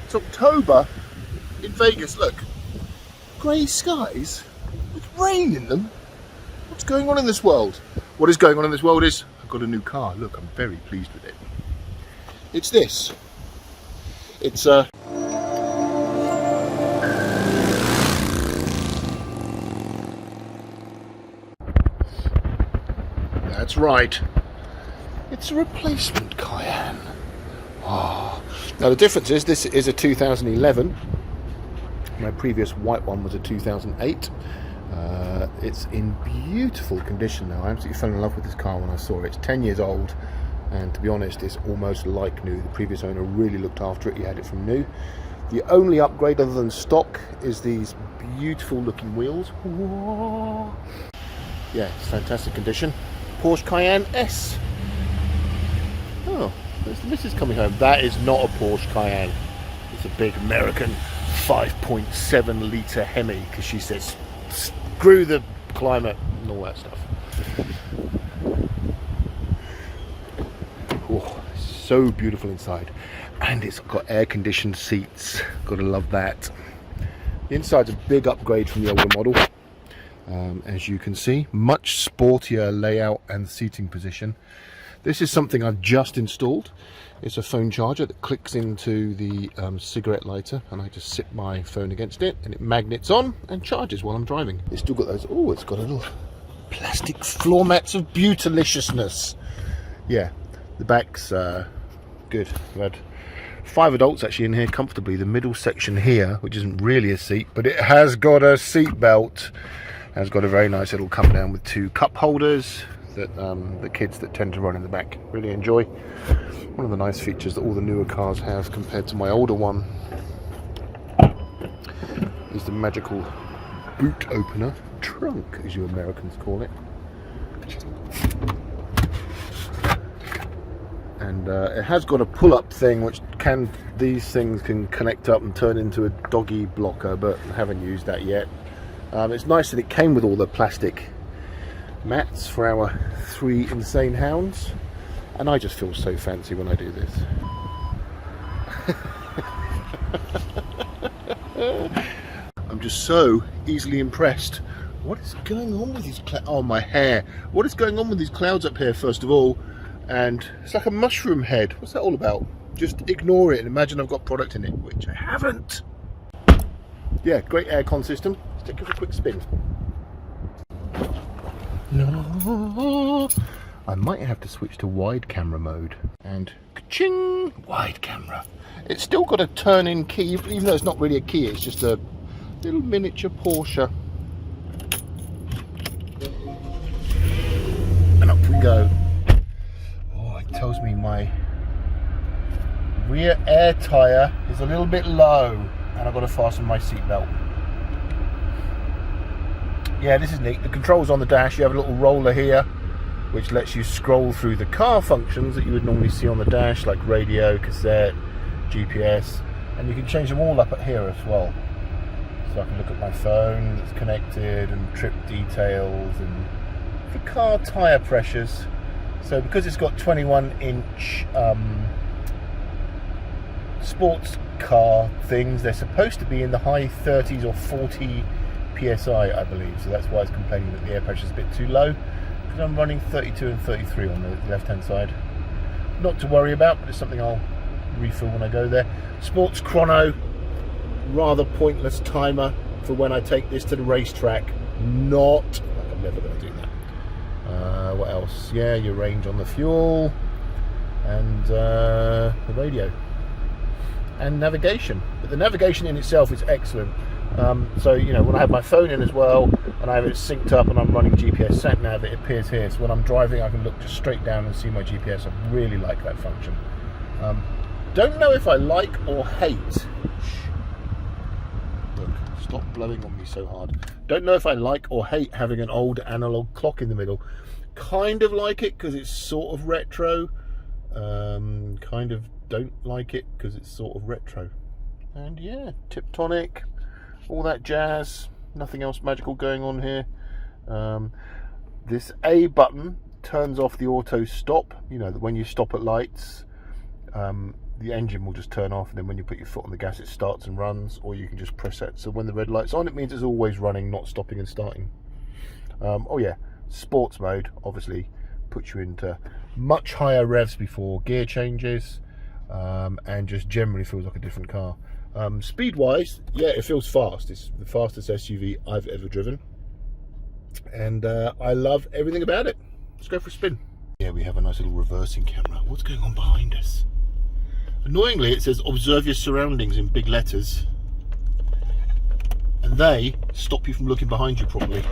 It's October in Vegas. Look, grey skies with rain in them. What's going on in this world? What is going on in this world is I've got a new car. Look, I'm very pleased with it. It's this. It's that's right. It's a replacement Cayenne. Oh. Now the difference is this is a 2011. My previous white one was a 2008. It's in beautiful condition now. I absolutely fell in love with this car when I saw it. It's 10 years old, and to be honest, it's almost like new. The previous owner really looked after it. He had it from new. The only upgrade other than stock is these beautiful looking wheels. Whoa. Yeah, it's fantastic condition. Porsche Cayenne S. Oh, there's the missus coming home. That is not a Porsche Cayenne. It's a big American 5.7 litre Hemi, because she says screw the climate and all that stuff. Oh, so beautiful inside, and it's got air conditioned seats. Gotta love that. The inside's a big upgrade from the older model. As you can see, much sportier layout and seating position. This is something I've just installed. It's a phone charger that clicks into the cigarette lighter, and I just sit my phone against it and it magnets on and charges while I'm driving. It's still got those, oh, it's got a little plastic floor mats of beautiliciousness. Yeah, the back's good. We've had 5 adults actually in here comfortably. The middle section here, which isn't really a seat, but it has got a seat belt. Has got a very nice little come down with 2 cup holders that the kids that tend to run in the back really enjoy. One of the nice features that all the newer cars have compared to my older one is the magical boot opener, trunk as you Americans call it. And it has got a pull-up thing, which these things can connect up and turn into a doggy blocker, but I haven't used that yet. It's nice that it came with all the plastic mats for our 3 insane hounds, and I just feel so fancy when I do this. I'm just so easily impressed. What is going on with these clouds? Oh, my hair. What is going on with these clouds up here, first of all? And it's like a mushroom head. What's that all about? Just ignore it and imagine I've got product in it, which I haven't. Yeah, great aircon system. Let's take it for a quick spin. No, I might have to switch to wide camera mode. And ka-ching, wide camera. It's still got a turn-in key, even though it's not really a key. It's just a little miniature Porsche. And up we go. Oh, it tells me my rear air tyre is a little bit low, and I've got to fasten my seatbelt. Yeah, this is neat. The controls on the dash. You have a little roller here which lets you scroll through the car functions that you would normally see on the dash, like radio, cassette, GPS, and you can change them all up at here as well. So I can look at my phone that's connected, and trip details, and for car tyre pressures. So because it's got 21-inch sports car things, they're supposed to be in the high 30s or 40 PSI, I believe. So that's why it's complaining that the air pressure is a bit too low, because I'm running 32 and 33 on the left-hand side. Not to worry about, but it's something I'll refill when I go there. Sports chrono, rather pointless timer for when I take this to the racetrack. Not, like I'm never going to do that. What else? Yeah, your range on the fuel, and the radio, and navigation. But the navigation in itself is excellent. So, you know, when I have my phone in as well, and I have it synced up and I'm running GPS sat nav, it appears here. So when I'm driving, I can look just straight down and see my GPS. I really like that function. Don't know if I like or hate. Look, stop blowing on me so hard. Don't know if I like or hate having an old analog clock in the middle. Kind of like it because it's sort of retro. Kind of don't like it because it's sort of retro. And yeah, Tiptonic, all that jazz. Nothing else magical going on here. This A button turns off the auto stop. You know, when you stop at lights, the engine will just turn off, and then when you put your foot on the gas it starts and runs, or you can just press it. So when the red light's on, it means it's always running, not stopping and starting. Oh yeah, sports mode obviously puts you into much higher revs before gear changes, and just generally feels like a different car. Speed wise, yeah, it feels fast. It's the fastest SUV I've ever driven, and I love everything about it. Let's go for a spin. Yeah, we have a nice little reversing camera. What's going on behind us? Annoyingly, it says observe your surroundings in big letters, and they stop you from looking behind you properly.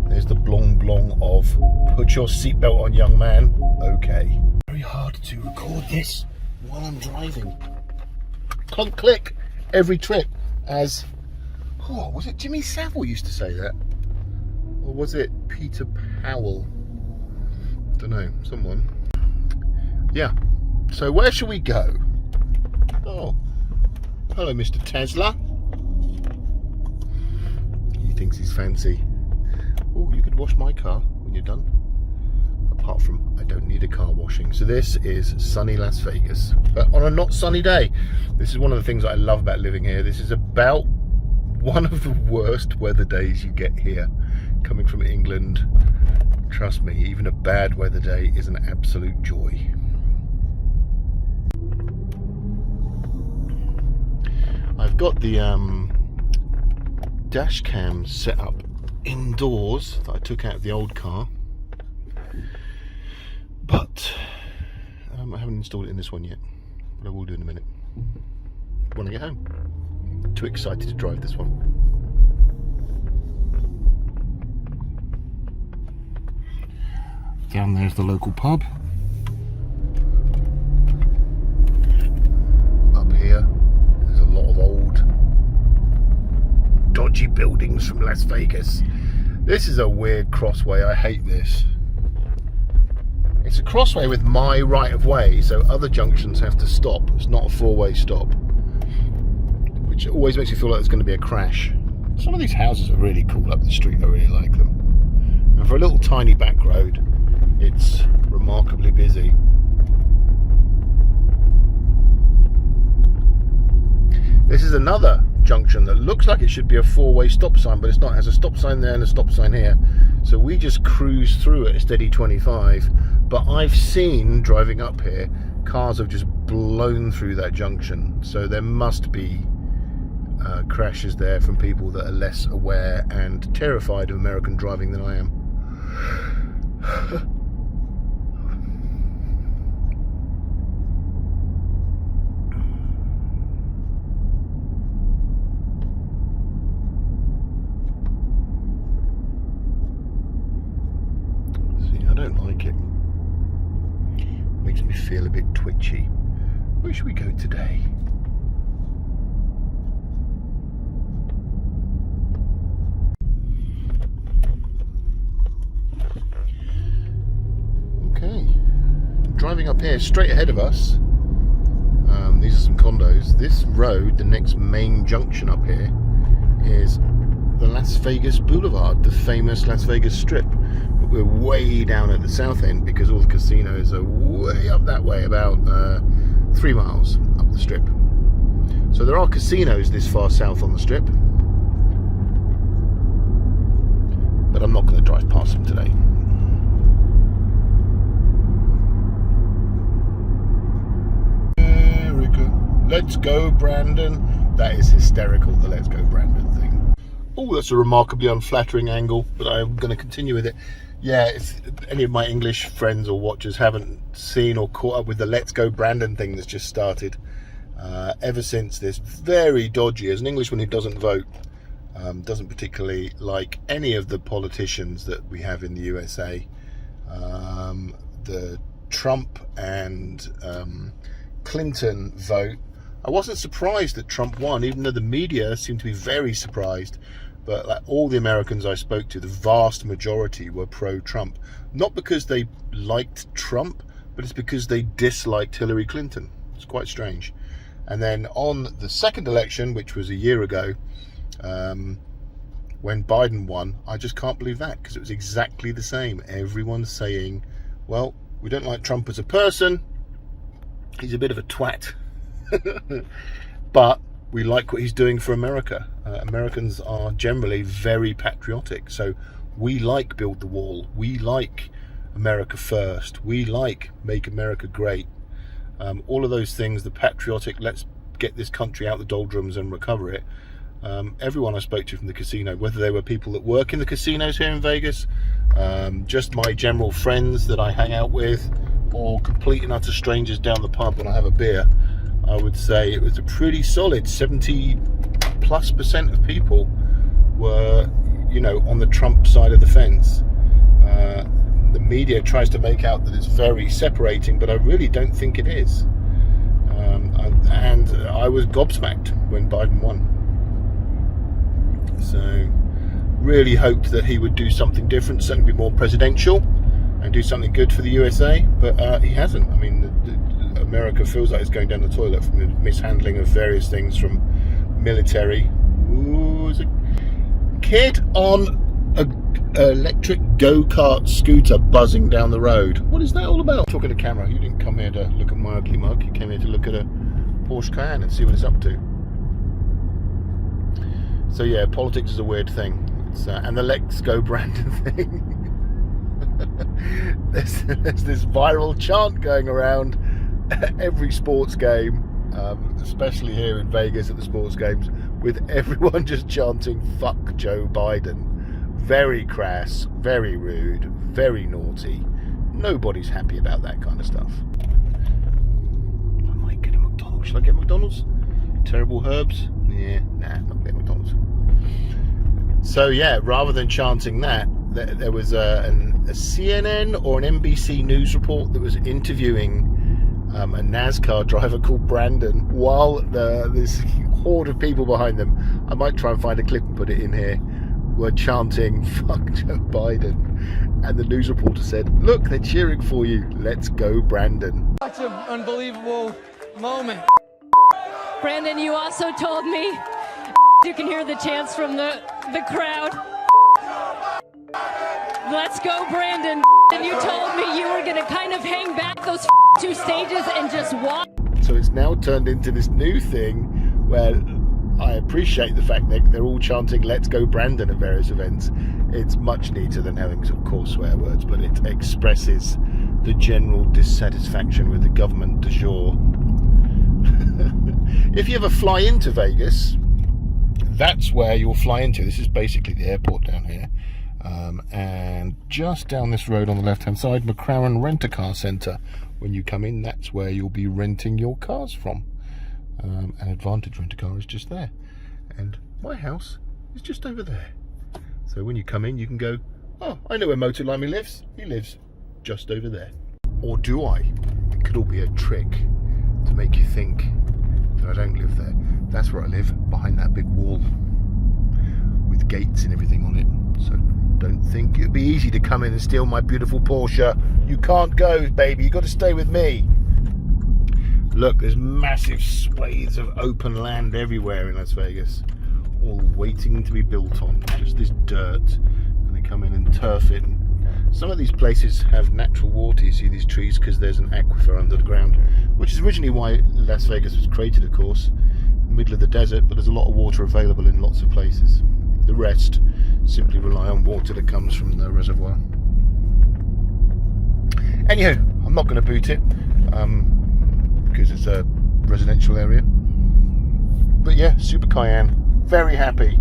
There's the blong blong of put your seatbelt on, young man. Okay. Very hard to record this while I'm driving. Clunk click every trip, as was it Jimmy Savile used to say that, or was it Peter Powell? Don't know, someone. Yeah. So where shall we go? Oh, hello, Mr. Tesla. He thinks he's fancy. Oh, you could wash my car when you're done. Apart from, I don't need a car washing. So this is sunny Las Vegas, but on a not sunny day. This is one of the things that I love about living here. This is about one of the worst weather days you get here. Coming from England, trust me, even a bad weather day is an absolute joy. I've got the dash cam set up indoors that I took out of the old car, but I haven't installed it in this one yet, but I will do in a minute when I get home. Too excited to drive this one. Down there's the local pub. Up here there's a lot of old dodgy buildings from Las Vegas. This is a weird crossway. I hate this. It's a crossway with my right of way, so other junctions have to stop. It's not a four-way stop, which always makes you feel like there's going to be a crash. Some of these houses are really cool up the street. I really like them. And for a little tiny back road, it's remarkably busy. This is another junction that looks like it should be a four-way stop sign, but it's not. It has a stop sign there and a stop sign here, so we just cruise through at a steady 25. But I've seen, driving up here, cars have just blown through that junction, so there must be crashes there from people that are less aware and terrified of American driving than I am. I don't like it. Makes me feel a bit twitchy. Where should we go today? Okay. Driving up here, straight ahead of us. These are some condos. This road, the next main junction up here, is the Las Vegas Boulevard, the famous Las Vegas Strip. But we're way down at the south end because all the casinos are way up that way, about 3 miles up the strip. So there are casinos this far south on the strip, but I'm not going to drive past them today. Let's go, Brandon. That is hysterical, the let's go, Brandon thing. Oh, that's a remarkably unflattering angle, but I'm going to continue with it. Yeah, if any of my English friends or watchers haven't seen or caught up with the let's go, Brandon thing that's just started, ever since this very dodgy, as an Englishman who doesn't vote, doesn't particularly like any of the politicians that we have in the USA, the Trump and Clinton vote. I wasn't surprised that Trump won, even though the media seemed to be very surprised. But like all the Americans I spoke to, the vast majority were pro-Trump. Not because they liked Trump, but it's because they disliked Hillary Clinton. It's quite strange. And then on the second election, which was a year ago, when Biden won, I just can't believe that, because it was exactly the same. Everyone's saying, well, we don't like Trump as a person, he's a bit of a twat, but we like what he's doing for America. Americans are generally very patriotic, so we like Build the Wall, we like America First, we like Make America Great. All of those things, the patriotic, let's get this country out the doldrums and recover it. Everyone I spoke to from the casino, whether they were people that work in the casinos here in Vegas, just my general friends that I hang out with, or complete and utter strangers down the pub when I have a beer, I would say it was a pretty solid 70+% of people were, you know, on the Trump side of the fence. The media tries to make out that it's very separating, but I really don't think it is. And I was gobsmacked when Biden won. So really hoped that he would do something different, certainly be more presidential and do something good for the USA, but he hasn't. I mean, America feels like it's going down the toilet from the mishandling of various things, from military. Ooh, there's a kid on a electric go-kart scooter buzzing down the road. What is that all about? Talking to camera, you didn't come here to look at my ugly mug, you came here to look at a Porsche Cayenne and see what it's up to. So yeah, politics is a weird thing. It's, and the Let's Go Brandon thing. there's this viral chant going around every sports game, especially here in Vegas at the sports games, with everyone just chanting "fuck Joe Biden." Very crass, very rude, very naughty. Nobody's happy about that kind of stuff. I might get a McDonald's. Should I get McDonald's? Terrible herbs? Yeah, nah, not get McDonald's. So yeah, rather than chanting that, there was a CNN or an NBC news report that was interviewing a NASCAR driver called Brandon, while this horde of people behind them, I might try and find a clip and put it in here, were chanting "fuck Joe Biden," and the news reporter said, "Look, they're cheering for you. Let's go, Brandon." Such an unbelievable moment. Brandon, you also told me you can hear the chants from the crowd. Let's go, Brandon. And you told me you were gonna kind of hang back those 2 stages and just walk. So it's now turned into this new thing where I appreciate the fact that they're all chanting "Let's go, Brandon" at various events. It's much neater than having sort of coarse swear words, but it expresses the general dissatisfaction with the government du jour. If you ever fly into Vegas, that's where you'll fly into. This is basically the airport down here. And just down this road on the left-hand side, McLaren Rent-A-Car Centre. When you come in, that's where you'll be renting your cars from. And Advantage Rent-A-Car is just there. And my house is just over there. So when you come in, you can go, oh, I know where Motolimey lives. He lives just over there. Or do I? It could all be a trick to make you think that I don't live there. That's where I live, behind that big wall with gates and everything on it. So don't think it'd be easy to come in and steal my beautiful Porsche. You can't go, baby. You got to stay with me. Look, there's massive swathes of open land everywhere in Las Vegas, all waiting to be built on. Just this dirt, and they come in and turf it. And some of these places have natural water. You see these trees because there's an aquifer under the ground, which is originally why Las Vegas was created, of course, in the middle of the desert, but there's a lot of water available in lots of places. The rest simply rely on water that comes from the reservoir. Anywho, I'm not going to boot it because it's a residential area. But yeah, Super Cayenne, very happy.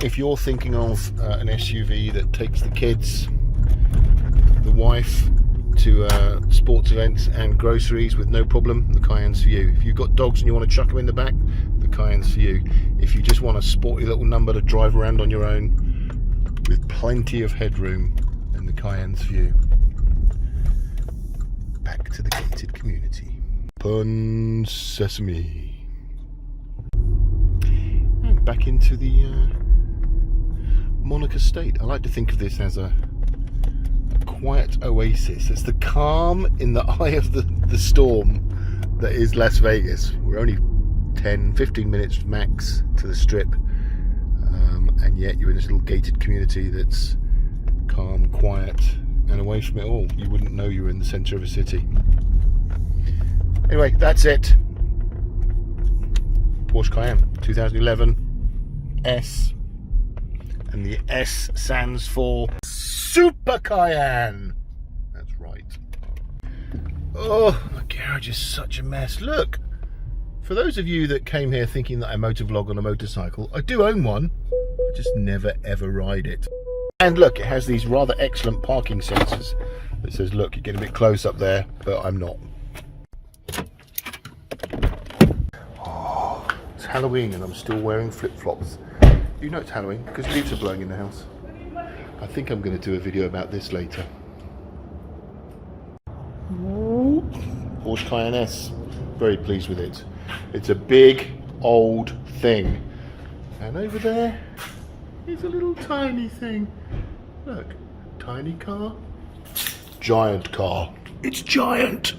If you're thinking of an SUV that takes the kids, the wife, to sports events and groceries with no problem, the Cayenne's for you. If you've got dogs and you want to chuck them in the back, the Cayenne's for you. If you just want a sporty little number to drive around on your own with plenty of headroom, then the Cayenne's for you. Back to the gated community. Pun sesame. And back into the Monarch estate. I like to think of this as a quiet oasis. It's the calm in the eye of the storm that is Las Vegas. We're only 10-15 minutes max to the strip, and yet you're in this little gated community that's calm, quiet, and away from it all. You wouldn't know you were in the center of a city. Anyway, that's it. Porsche Cayenne 2011 S, and the S stands for Super Cayenne. That's right. Oh, my garage is such a mess. Look, for those of you that came here thinking that I motovlog on a motorcycle, I do own one. I just never ever ride it. And look, it has these rather excellent parking sensors that says, look, you're getting a bit close up there, but I'm not. Oh, it's Halloween and I'm still wearing flip-flops. You know it's Halloween because leaves are blowing in the house. I think I'm going to do a video about this later. Porsche Cayenne S. Very pleased with it. It's a big, old thing. And over there is a little tiny thing. Look, tiny car, giant car. It's giant.